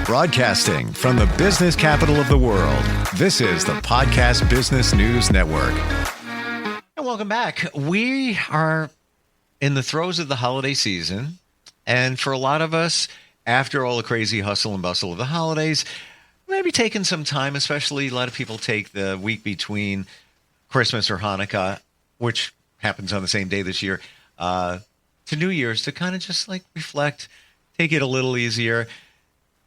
Broadcasting from the business capital of the world, this is the Podcast Business News Network. And welcome back. We are in the throes of the holiday season. And for a lot of us, after all the crazy hustle and bustle of the holidays, maybe taking some time, especially a lot of people take the week between Christmas or Hanukkah, which happens on the same day this year, to New Year's to kind of just like reflect, take it a little easier.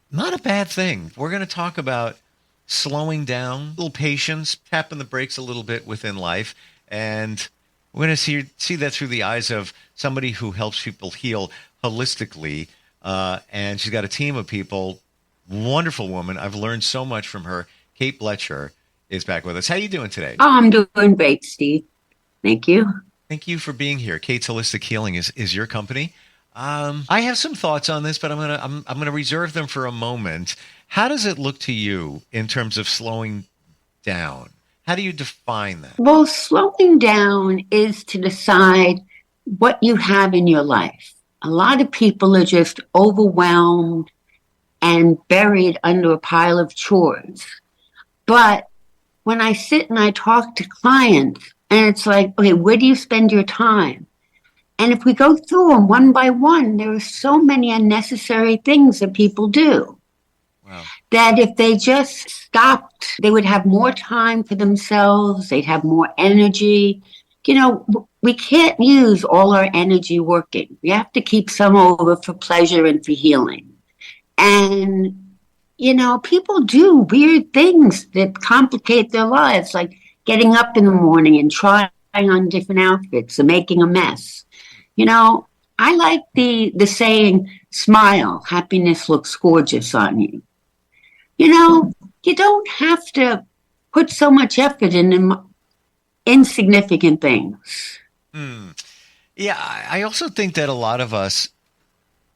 Not a bad thing. We're going to talk about slowing down, a little patience, tapping the brakes a little bit within life. And we're going to see that through the eyes of somebody who helps people heal holistically. And she's got a team of people. Wonderful woman. I've learned so much from her. Kate Blecher is back with us. How are you doing today? Oh, I'm doing great, Steve. Thank you. Thank you for being here. Kate's Holistic Healing is your company. I have some thoughts on this, but I'm gonna reserve them for a moment. How does it look to you in terms of slowing down? How do you define that? Well, slowing down is to decide what you have in your life. A lot of people are just overwhelmed and buried under a pile of chores. But when I sit and I talk to clients, and it's like, okay, where do you spend your time? And if we go through them one by one, there are so many unnecessary things that people do. Wow. That if they just stopped, they would have more time for themselves. They'd have more energy. You know, we can't use all our energy working. We have to keep some over for pleasure and for healing. And, you know, people do weird things that complicate their lives, like getting up in the morning and trying on different outfits and making a mess. You know, I like the saying, smile, happiness looks gorgeous on you. You know, you don't have to put so much effort in insignificant things. Yeah, I also think that a lot of us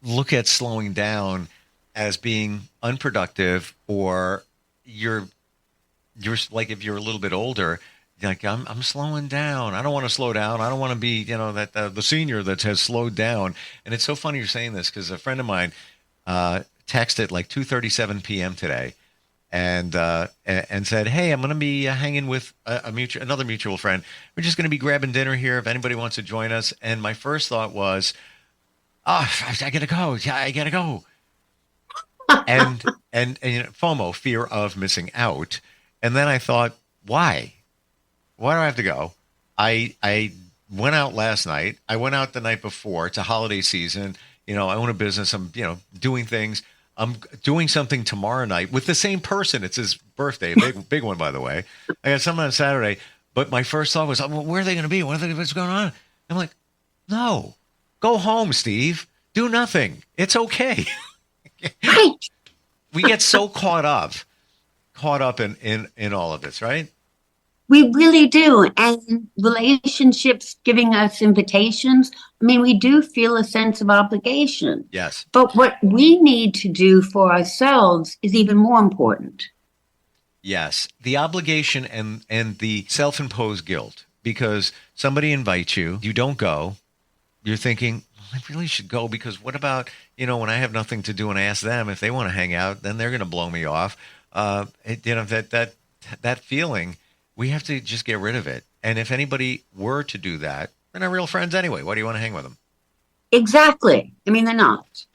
look at slowing down as being unproductive, or you're like, if you're a little bit older, like, I'm slowing down. I don't want to slow down. I don't want to be, you know, that the senior that has slowed down. And it's so funny you're saying this, because a friend of mine texted like 2:37 p.m. today, and said, "Hey, I'm going to be hanging with another mutual friend. We're just going to be grabbing dinner here if anybody wants to join us." And my first thought was, "Oh, I gotta go. Yeah, I gotta go." and you know, FOMO, fear of missing out. And then I thought, why? Why do I have to go? I went out last night. I went out the night before. It's a holiday season. You know, I own a business. I'm, you know, doing things. I'm doing something tomorrow night with the same person. It's his birthday, big one, by the way. I got something on Saturday. But my first thought was, well, where are they going to be? What's going on? I'm like, no, go home, Steve. Do nothing. It's okay. We get so caught up in all of this, right? We really do. And relationships giving us invitations, I mean, we do feel a sense of obligation. Yes. But what we need to do for ourselves is even more important. Yes. The obligation and the self-imposed guilt, because somebody invites you, you don't go, you're thinking, I really should go, because what about, you know, when I have nothing to do and I ask them if they want to hang out, then they're going to blow me off. You know, that feeling, we have to just get rid of it. And if anybody were to do that, they're not real friends anyway. Why do you want to hang with them? Exactly. I mean, they're not.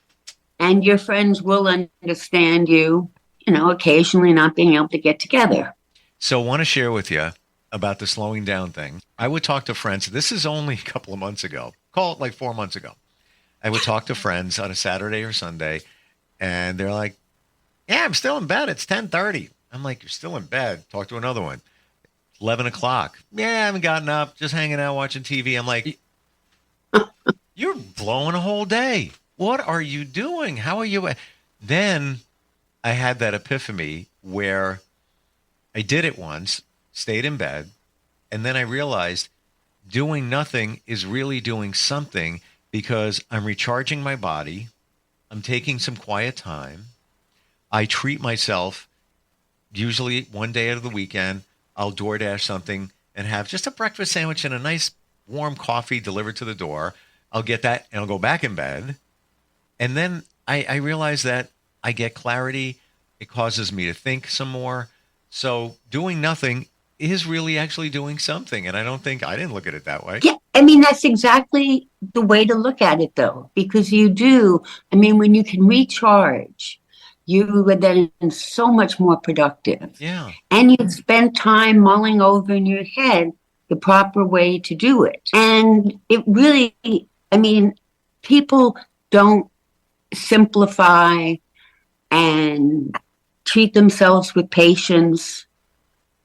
And your friends will understand you, you know, occasionally not being able to get together. So I want to share with you about the slowing down thing. I would talk to friends. This is only a couple of months ago. Call it like 4 months ago. I would talk to friends on a Saturday or Sunday, and they're like, yeah, I'm still in bed. It's 10:30. I'm like, you're still in bed? Talk to another one. 11 o'clock. Yeah, I haven't gotten up. Just hanging out, watching TV. I'm like, you're blowing a whole day. What are you doing? How are you? Then I had that epiphany where I did it once, stayed in bed, and then I realized doing nothing is really doing something, because I'm recharging my body. I'm taking some quiet time. I treat myself, usually one day out of the weekend. I'll DoorDash something and have just a breakfast sandwich and a nice warm coffee delivered to the door. I'll get that and I'll go back in bed. And then I realize that I get clarity. It causes me to think some more. So doing nothing is really actually doing something. And I didn't look at it that way. Yeah, I mean, that's exactly the way to look at it, though, because you do. I mean, when you can recharge, you are then so much more productive. Yeah. And you've spent time mulling over in your head the proper way to do it. And it really, I mean, people don't simplify and treat themselves with patience.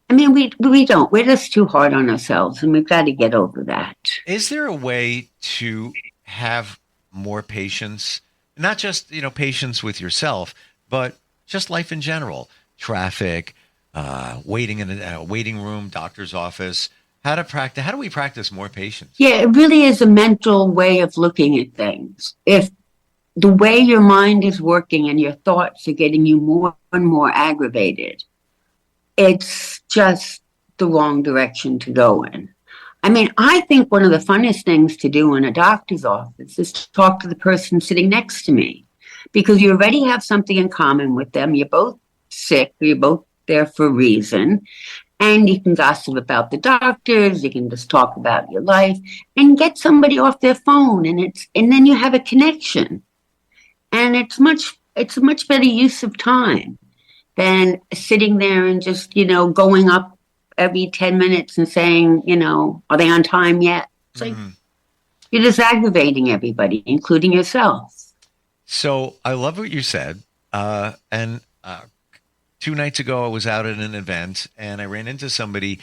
I mean, we don't. We're just too hard on ourselves, and we've got to get over that. Is there a way to have more patience? Not just, patience with yourself, but just life in general. Traffic, waiting in a waiting room, doctor's office. How do we practice more patience? Yeah, it really is a mental way of looking at things. If the way your mind is working and your thoughts are getting you more and more aggravated, it's just the wrong direction to go in. I mean, I think one of the funnest things to do in a doctor's office is to talk to the person sitting next to me, because you already have something in common with them. You're both sick, you're both there for a reason, and you can gossip about the doctors, you can just talk about your life and get somebody off their phone, and then you have a connection. And it's a much better use of time than sitting there and just, going up every 10 minutes and saying, are they on time yet? It's like, you're just aggravating everybody, including yourself. So I love what you said. And 2 nights ago, I was out at an event and I ran into somebody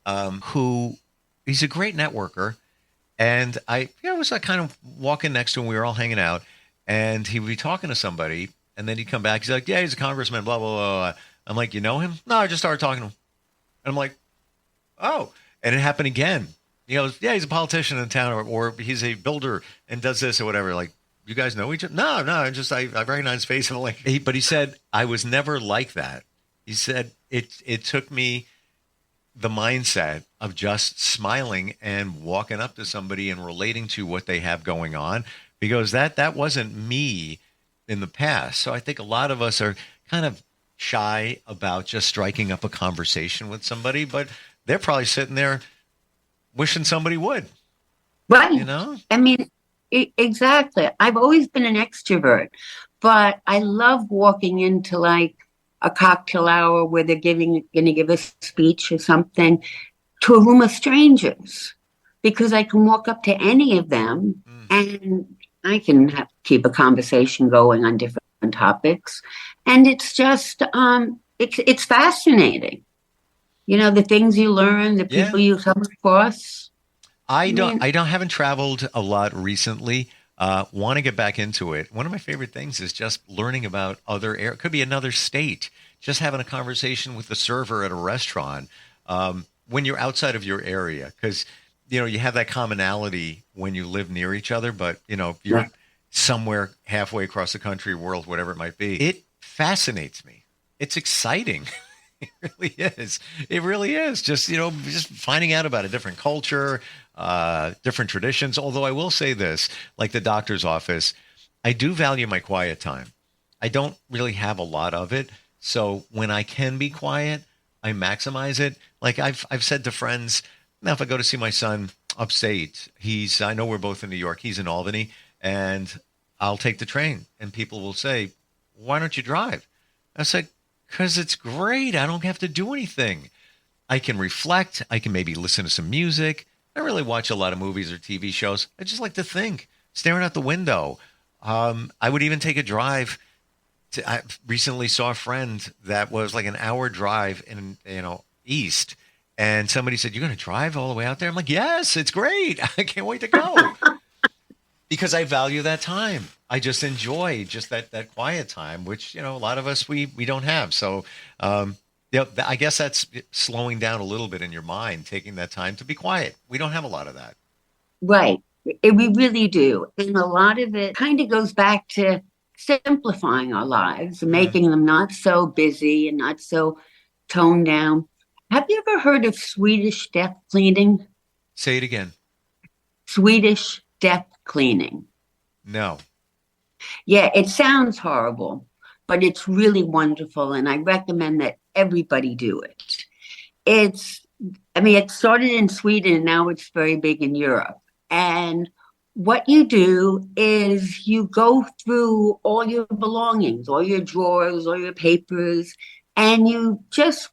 who he's a great networker. And I was kind of walking next to him. We were all hanging out and he would be talking to somebody. And then he'd come back. He's like, yeah, he's a congressman, blah, blah, blah. I'm like, you know him? No, I just started talking to him. And I'm like, oh. And it happened again. He goes, yeah, he's a politician in town or he's a builder and does this or whatever. Like, you guys know each other? No, I recognize his face. And but he said, I was never like that. He said, it took me the mindset of just smiling and walking up to somebody and relating to what they have going on, because that wasn't me in the past. So I think a lot of us are kind of shy about just striking up a conversation with somebody, but they're probably sitting there wishing somebody would. Right. I mean, exactly. I've always been an extrovert, but I love walking into like a cocktail hour where they're going to give a speech or something to a room of strangers, because I can walk up to any of them and I can keep a conversation going on different topics. And it's just, it's fascinating. The things you learn, the people you come across. I haven't traveled a lot recently. Want to get back into it. One of my favorite things is just learning about it could be another state, just having a conversation with the server at a restaurant when you're outside of your area. Because, you have that commonality when you live near each other, but, if you're somewhere halfway across the country, world, whatever it might be, it fascinates me. It's exciting. It really is. It really is. Just, just finding out about a different culture, different traditions. Although I will say this, like the doctor's office, I do value my quiet time. I don't really have a lot of it. So when I can be quiet, I maximize it. Like I've said to friends, now if I go to see my son upstate, I know we're both in New York, he's in Albany, and I'll take the train. And people will say, why don't you drive? I said, because it's great. I don't have to do anything. I can reflect. I can maybe listen to some music. I don't really watch a lot of movies or TV shows. I just like to think, staring out the window. I would even take a drive. I recently saw a friend that was like an hour drive in, east. And somebody said, you're going to drive all the way out there? I'm like, yes, it's great. I can't wait to go. Because I value that time. I just enjoy just that quiet time, which, a lot of us, we don't have. So, I guess that's slowing down a little bit in your mind, taking that time to be quiet. We don't have a lot of that. Right. We really do. And a lot of it kind of goes back to simplifying our lives, making them not so busy and not so toned down. Have you ever heard of Swedish death cleaning? Say it again. Swedish death cleaning. No. Yeah, it sounds horrible, but it's really wonderful. And I recommend that everybody do it. It started in Sweden and now it's very big in Europe. And what you do is you go through all your belongings, all your drawers, all your papers, and you just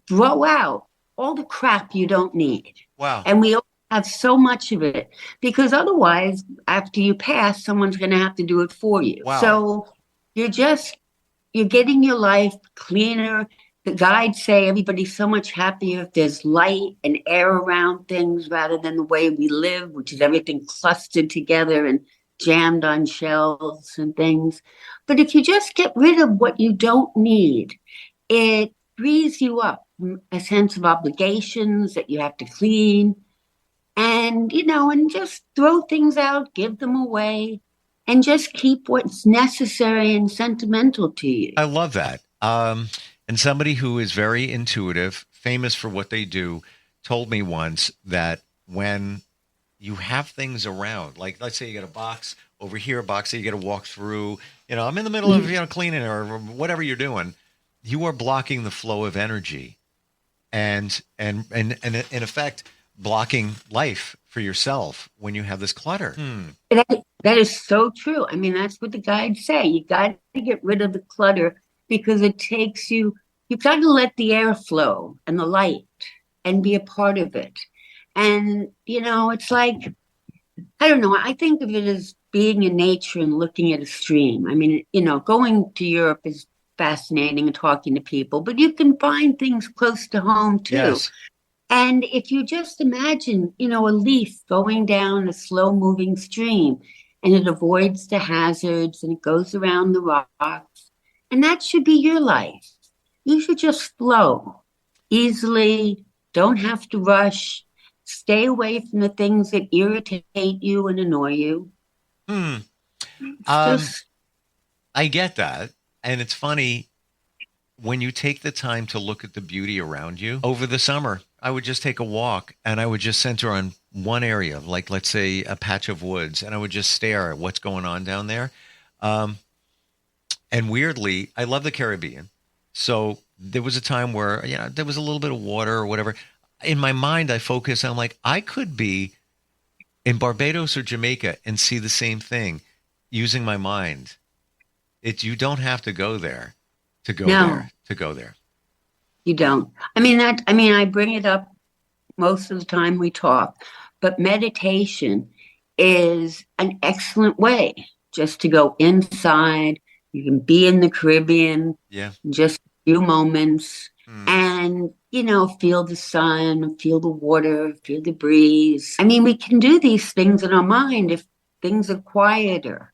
throw out all the crap you don't need. Wow. And we all have so much of it because otherwise, after you pass, someone's going to have to do it for you. Wow. So you're getting your life cleaner. The guides say everybody's so much happier if there's light and air around things rather than the way we live, which is everything clustered together and jammed on shelves and things. But if you just get rid of what you don't need, it frees you up a sense of obligations that you have to clean and, and just throw things out, give them away, and just keep what's necessary and sentimental to you. I love that. And somebody who is very intuitive, famous for what they do, told me once that when you have things around, like let's say you got a box over here, a box that you got to walk through, I'm in the middle of, cleaning or whatever you're doing, you are blocking the flow of energy and in effect, blocking life for yourself when you have this clutter. That is so true. I mean, that's what the guides say. You got to get rid of the clutter because it takes you've got to let the air flow and the light and be a part of it. And, it's like, I don't know, I think of it as being in nature and looking at a stream. I mean, going to Europe is fascinating and talking to people, but you can find things close to home too. Yes. And if you just imagine, a leaf going down a slow moving stream and it avoids the hazards and it goes around the rocks, and that should be your life. You should just flow easily, don't have to rush, stay away from the things that irritate you and annoy you. I get that. And it's funny, when you take the time to look at the beauty around you over the summer, I would just take a walk and I would just center on one area, like let's say a patch of woods, and I would just stare at what's going on down there. And weirdly, I love the Caribbean. So there was a time where, there was a little bit of water or whatever. In my mind, I focus, I'm like, I could be in Barbados or Jamaica and see the same thing using my mind. You don't have to go there to go there. You don't. I bring it up most of the time we talk, but meditation is an excellent way just to go inside. You can be in the Caribbean, just a few moments, and, feel the sun, feel the water, feel the breeze. I mean, we can do these things in our mind if things are quieter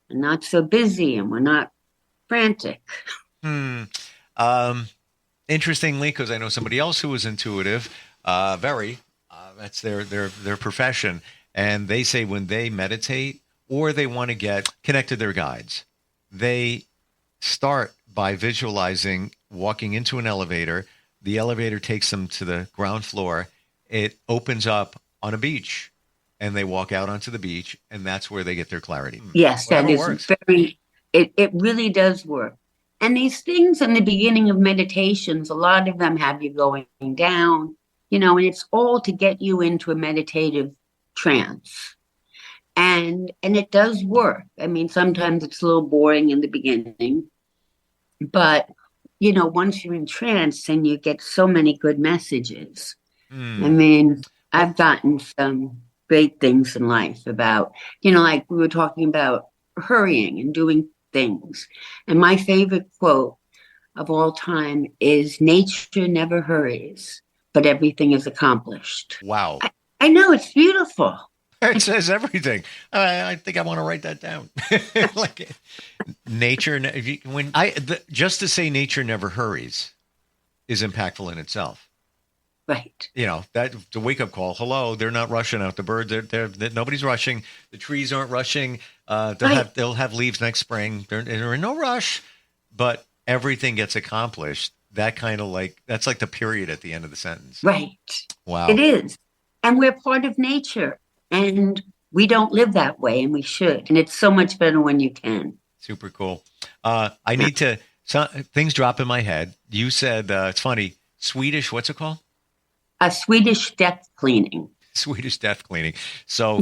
and not so busy and we're not frantic. Interestingly, because I know somebody else who is intuitive, that's their profession, and they say when they meditate or they want to get connected to their guides, they start by visualizing walking into an elevator. The elevator takes them to the ground floor. It opens up on a beach, and they walk out onto the beach, and that's where they get their clarity. Yes, that is it really does work. And these things in the beginning of meditations, a lot of them have you going down, and it's all to get you into a meditative trance. And it does work. I mean, sometimes it's a little boring in the beginning, but, once you're in trance, then you get so many good messages. I mean, I've gotten some great things in life about, like we were talking about hurrying and doing things. And my favorite quote of all time is, nature never hurries, but everything is accomplished. Wow. I know, it's beautiful. It says everything. I think I want to write that down. Like nature, just to say nature never hurries is impactful in itself. Right. That's a wake up call. Hello, they're not rushing out. The birds, they're nobody's rushing. The trees aren't rushing. They'll have leaves next spring. They're in no rush, but everything gets accomplished. That's like the period at the end of the sentence. Right. Wow. It is. And we're part of nature. And we don't live that way, and we should. And it's so much better when you can. Super cool. I need to, things drop in my head. You said, it's funny, Swedish, what's it called? A Swedish death cleaning. Swedish death cleaning. So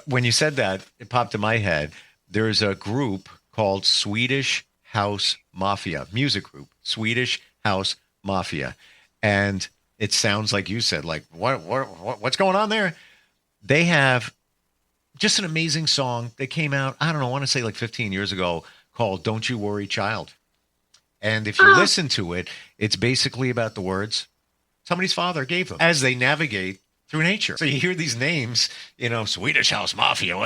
when you said that, it popped in my head. There's a group called Swedish House Mafia, music group, Swedish House Mafia. And it sounds like you said, like, what's going on there? They have just an amazing song that came out, I don't know, I want to say like 15 years ago, called Don't You Worry, Child. And if you listen to it, it's basically about the words somebody's father gave them as they navigate through nature. So you hear these names, Swedish House Mafia,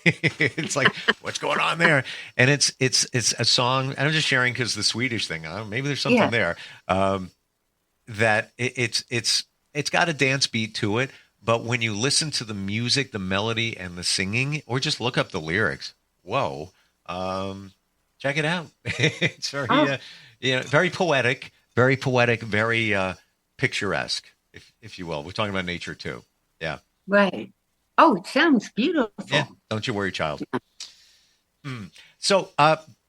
it's like, what's going on there? And it's a song, and I'm just sharing because the Swedish thing, maybe there's something there, that it's got a dance beat to it. But when you listen to the music, the melody, and the singing, or just look up the lyrics, whoa, check it out. It's very poetic, very picturesque, if you will. We're talking about nature too. Yeah. Right. Oh, it sounds beautiful. Yeah. Don't you worry, child. So,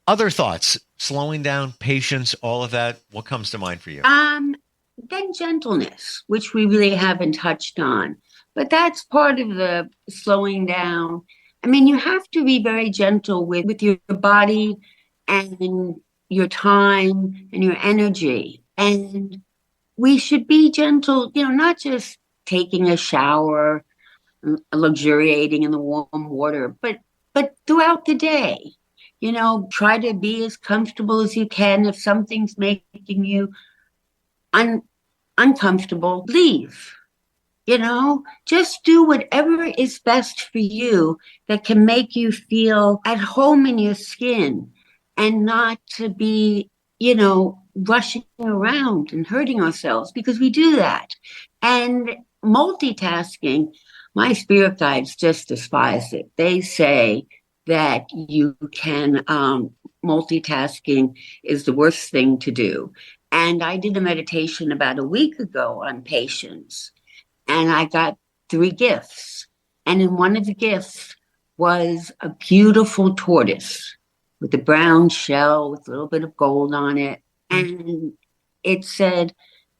other thoughts, slowing down, patience, all of that. What comes to mind for you? Then gentleness, which we really haven't touched on. But that's part of the slowing down. I mean, you have to be very gentle with your body and your time and your energy. And we should be gentle, not just taking a shower, luxuriating in the warm water, but throughout the day, try to be as comfortable as you can. If something's making you uncomfortable, leave. Just do whatever is best for you that can make you feel at home in your skin and not to be, rushing around and hurting ourselves, because we do that. And multitasking, my spirit guides just despise it. They say that you can, multitasking is the worst thing to do. And I did a meditation about a week ago on patience. And I got 3 gifts. And in one of the gifts was a beautiful tortoise with a brown shell with a little bit of gold on it. And it said,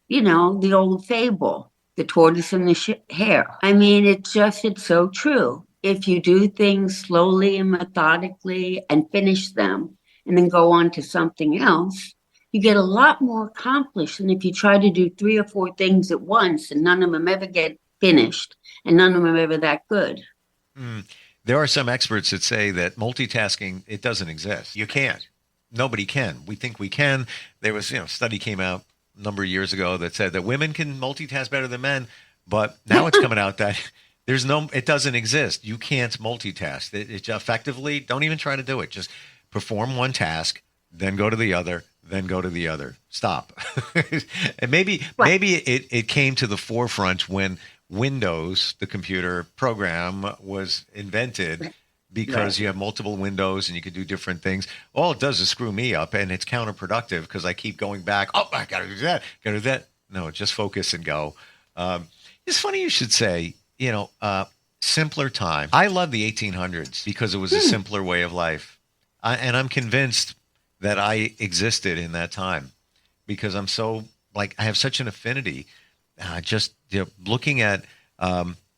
the old fable, the tortoise and the hare. I mean, it's so true. If you do things slowly and methodically and finish them and then go on to something else, you get a lot more accomplished than if you try to do 3 or 4 things at once and none of them ever get finished and none of them are ever that good. There are some experts that say that multitasking, it doesn't exist. You can't. Nobody can. We think we can. There was, a study came out a number of years ago that said that women can multitask better than men, but now it's coming out that it doesn't exist. You can't multitask. It effectively, don't even try to do it. Just perform one task, then go to the other, then go to the other. Stop. And maybe it came to the forefront when Windows, the computer program, was invented, because you have multiple windows and you can do different things. All it does is screw me up, and it's counterproductive because I keep going back. Oh, I got to do that. No, just focus and go. It's funny you should say, simpler time. I love the 1800s because it was a simpler way of life. And I'm convinced that I existed in that time because I'm so, I have such an affinity. Looking at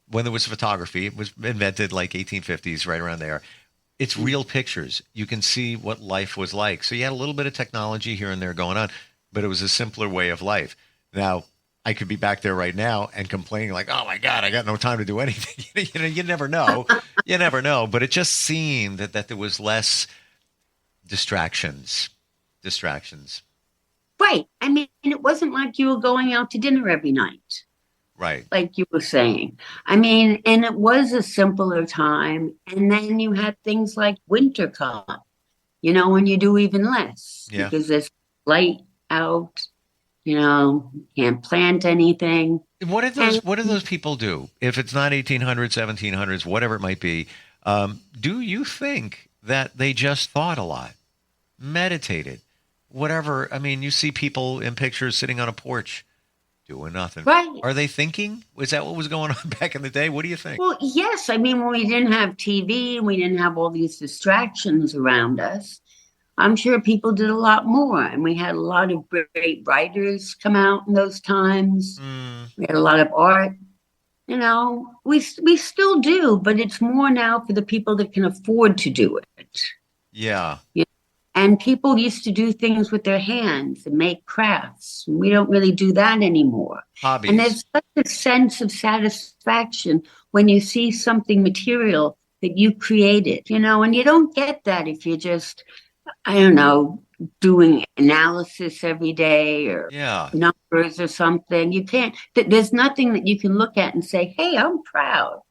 when there was photography, it was invented like 1850s, right around there. It's real pictures. You can see what life was like. So you had a little bit of technology here and there going on, but it was a simpler way of life. Now, I could be back there right now and complaining like, oh my God, I got no time to do anything. You never know. You never know. But it just seemed that there was less distractions. Right. I mean, it wasn't like you were going out to dinner every night. Right. Like you were saying. I mean, and it was a simpler time. And then you had things like winter come, when you do even less. Yeah. Because there's light out, can't plant anything. What do those people do? If it's not 1800s, 1700s, whatever it might be, do you think that they just thought a lot, meditated, whatever? I mean, you see people in pictures sitting on a porch, doing nothing. Right. Are they thinking? Was that what was going on back in the day? What do you think? Well, yes. I mean, when we didn't have TV and we didn't have all these distractions around us, I'm sure people did a lot more. And we had a lot of great writers come out in those times. We had a lot of art. You know, we still do, but it's more now for the people that can afford to do it. Yeah. And people used to do things with their hands and make crafts. We don't really do that anymore. Hobbies. And there's such a sense of satisfaction when you see something material that you created, you know, and you don't get that if you're just, I don't know, doing analysis every day or numbers or something. You can't, there's nothing that you can look at and say, hey, I'm proud.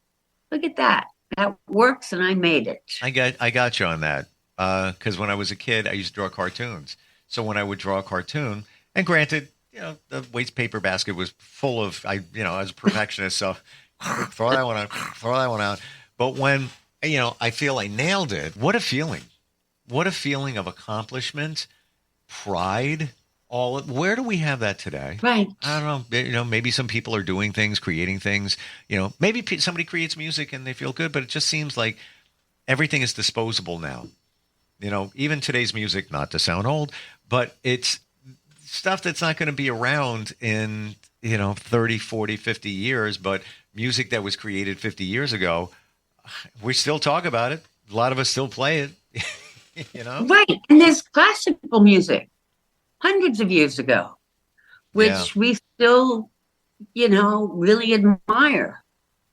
Look at that. That works and I made it. I got you on that. Because when I was a kid, I used to draw cartoons. So when I would draw a cartoon, and granted, you know, the waste paper basket was full of, I was a perfectionist, so throw that one out. But when, you know, I feel I nailed it, what a feeling. What a feeling of accomplishment, pride. Where do we have that today? Right. I don't know. You know, maybe some people are doing things, creating things. You know, maybe somebody creates music and they feel good, but it just seems like everything is disposable now. You know, even today's music, not to sound old, but it's stuff that's not going to be around in, 30, 40, 50 years. But music that was created 50 years ago, we still talk about it. A lot of us still play it, you know? Right. And there's classical music hundreds of years ago, which we still, really admire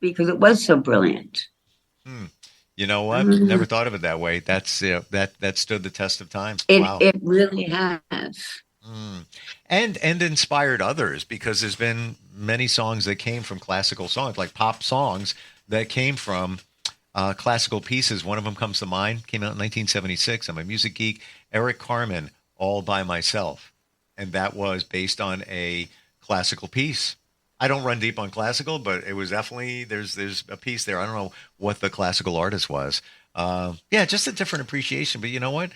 because it was so brilliant. You know what? Never thought of it that way. That's that stood the test of time. Wow. It really has. And inspired others, because there's been many songs that came from classical songs, like pop songs that came from classical pieces. One of them comes to mind, came out in 1976. I'm a music geek. Eric Carmen, All by Myself. And that was based on a classical piece. I don't run deep on classical, but it was definitely, there's a piece there. I don't know what the classical artist was. Just a different appreciation. But you know what?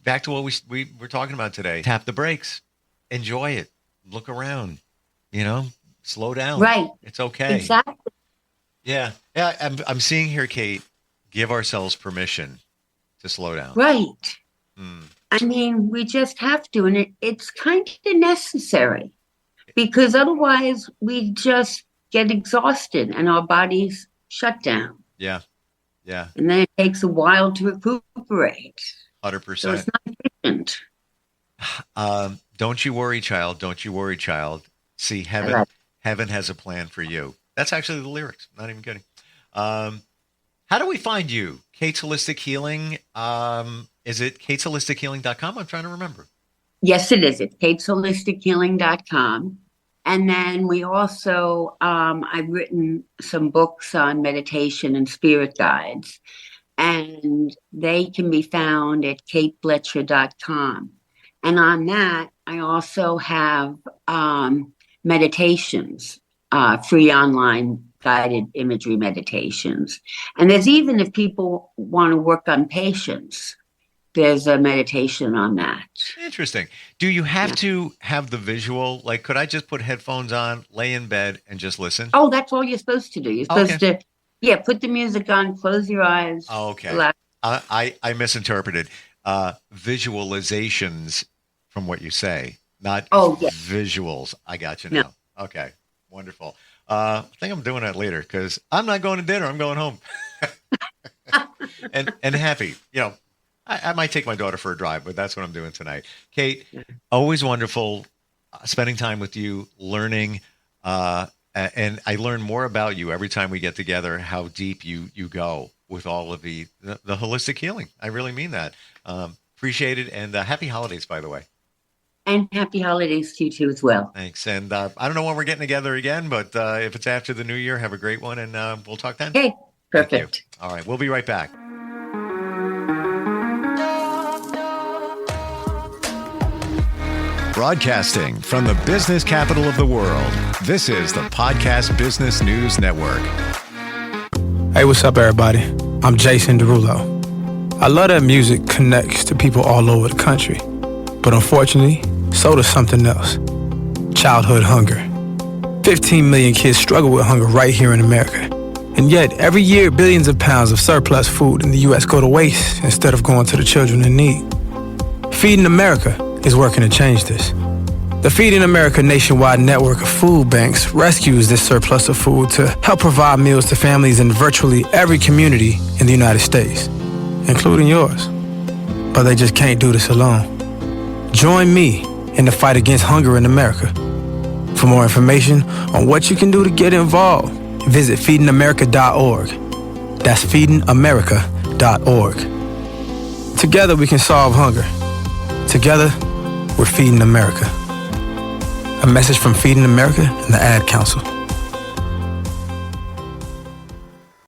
Back to what we were talking about today. Tap the brakes. Enjoy it. Look around. Slow down. Right. It's okay. Exactly. Yeah. I'm seeing here, Kate, give ourselves permission to slow down. Right. I mean, we just have to. And it's kind of necessary. Because otherwise we just get exhausted and our bodies shut down. Yeah. And then it takes a while to recuperate. 100%. So it's not efficient. Don't you worry, child. Don't you worry, child. See, heaven has a plan for you. That's actually the lyrics. Not even kidding. How do we find you? Kate's Holistic Healing. Is it katesholistichealing.com? I'm trying to remember. Yes, it is. It's katesholistichealing.com. And then we also, I've written some books on meditation and spirit guides, and they can be found at kateblecher.com. And on that, I also have meditations, free online guided imagery meditations. And there's even, if people want to work on patience, there's a meditation on that. Interesting. Do you have to have the visual? Like, could I just put headphones on, lay in bed, and just listen? Oh, that's all you're supposed to do. You're supposed to, put the music on, close your eyes. Oh, okay. Relax. I misinterpreted. Visualizations from what you say, not visuals. I got you now. No. Okay, wonderful. I think I'm doing that later because I'm not going to dinner. I'm going home. and happy, I might take my daughter for a drive, but that's what I'm doing tonight. Kate, always wonderful spending time with you, learning, and I learn more about you every time we get together, how deep you go with all of the holistic healing. I really mean that. Appreciate it, and happy holidays, by the way. And happy holidays to you too as well. Thanks. And I don't know when we're getting together again, but if it's after the new year, have a great one, and we'll talk then. Okay, perfect. All right, we'll be right back. Broadcasting from the business capital of the world, this is the Podcast Business News Network. Hey, what's up, everybody? I'm Jason Derulo. I love that music connects to people all over the country. But unfortunately, so does something else. Childhood hunger. 15 million kids struggle with hunger right here in America. And yet, every year, billions of pounds of surplus food in the U.S. go to waste instead of going to the children in need. Feeding America is working to change this. The Feeding America nationwide network of food banks rescues this surplus of food to help provide meals to families in virtually every community in the United States, including yours. But they just can't do this alone. Join me in the fight against hunger in America. For more information on what you can do to get involved, visit feedingamerica.org. That's feedingamerica.org. Together we can solve hunger. Together, we're feeding America. A message from Feeding America and the Ad Council.